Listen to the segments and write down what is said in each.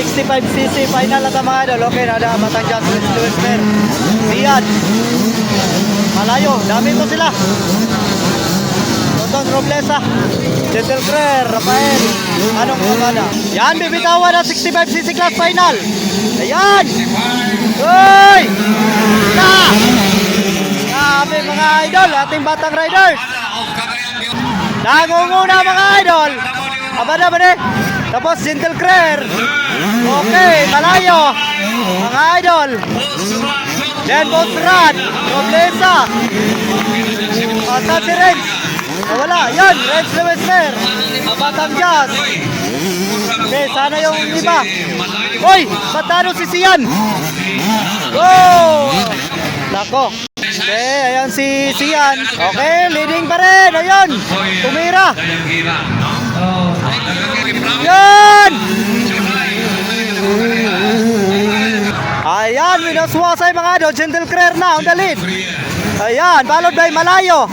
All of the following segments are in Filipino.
65cc final na mga idol. Okay na da Batangas Western. Sian. Malayo, dami to sila. Tonton Roblesa, Gentle Crer, Rafael, anong kumada? Yan, bibitawan na 65cc class final. Ayan! Uy! Na! Grabe mga idol, ating batang riders. Nangunguna mga idol. Abada ba Tapos Gentle Crer. Okay, malayo. Mga idol. Then Botran, Roblesa. Saan si Renz? Wala, yan, Renz Lewester. Batangas. Okay, sana yung iba. Uy, patano si Sian? Go! Nako. Okay, ayan si Sian. Okay, leading pa rin. Ayan, tumira. Yan! Ayan, minaswasay mga idol. Gentle Crer na on the lead. Ayan, followed by Malayo.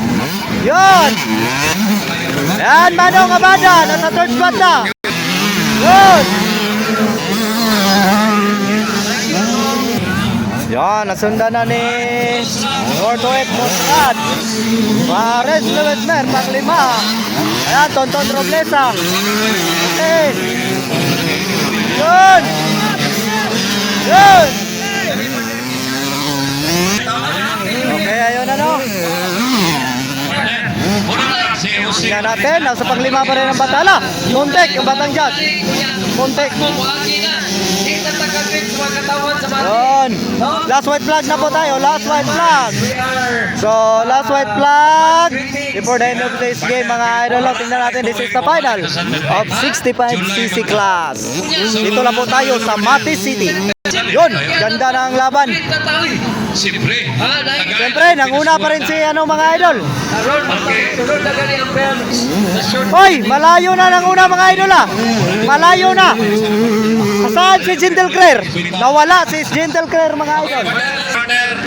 Yan! Yan, Manong Abada. Nasa third spot na. Good! Yan, nasundan na ni Northwest Botran. Pares Lewesmer, panglima. Ayan, Tonton Roblesa. Okay. Good! Good! Okay, ayun na no. Tingnan natin, nasa panglima pa rin ang batala. Montek, ang Batangas. Montek. Yun. Last white flag na po tayo. Last white flag. So, last white flag. Before the end of today's game, mga idol, tingnan natin. This is the final of 65cc class. Dito lang po tayo sa Mati City. Yun, ganda na ang laban. Siyempre, nanguna pa rin si mga idol. Hoy, malayo na nanguna mga idol Malayo na. Saan si Gentle Crer? Nawala si Gentle Crer mga idol.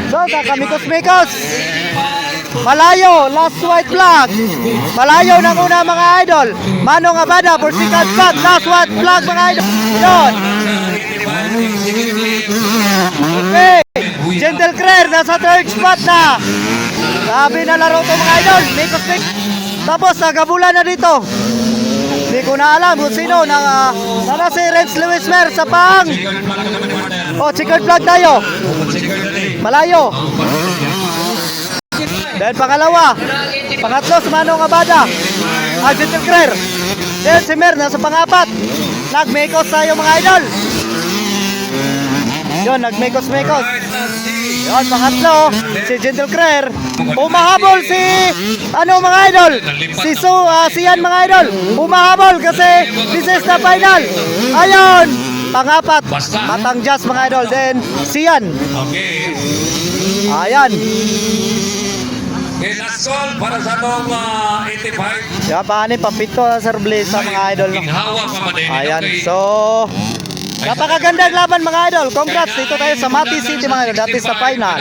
So, kakamikos-mikos. Malayo, last white flag. Malayo nanguna mga idol. Manong Abada for second spot. Last white flag mga idol. Yun. Okay. Gentle Crer nasa third spot na. Sabi na laro to mga idol. Tapos nagabulan na dito. Hindi ko na alam kung sino nara si Renz Lewesmer sa pang. Oh, checkered flag tayo. Malayo. Then pangalawa. Pangatlo si Manong Abada. Gentle Crer. Then si Mer nasa pangapat. Nagmekos tayo mga idol. Yun, nagmekos-mekos. Yun, pangatlo, si Gentle Crer. Umahabol si, mga idol? Sian mga idol. Umahabol kasi this is the final. Ayun, pangapat, Batangas mga idol. Then, Sian. Ayan. Okay, last call para sa itong 85. Yan, papito sa Roblesa mga idol. Ayan, so... Napakagandang laban mga idol. Congrats, dito tayo sa Mati City mga idol. That is the final.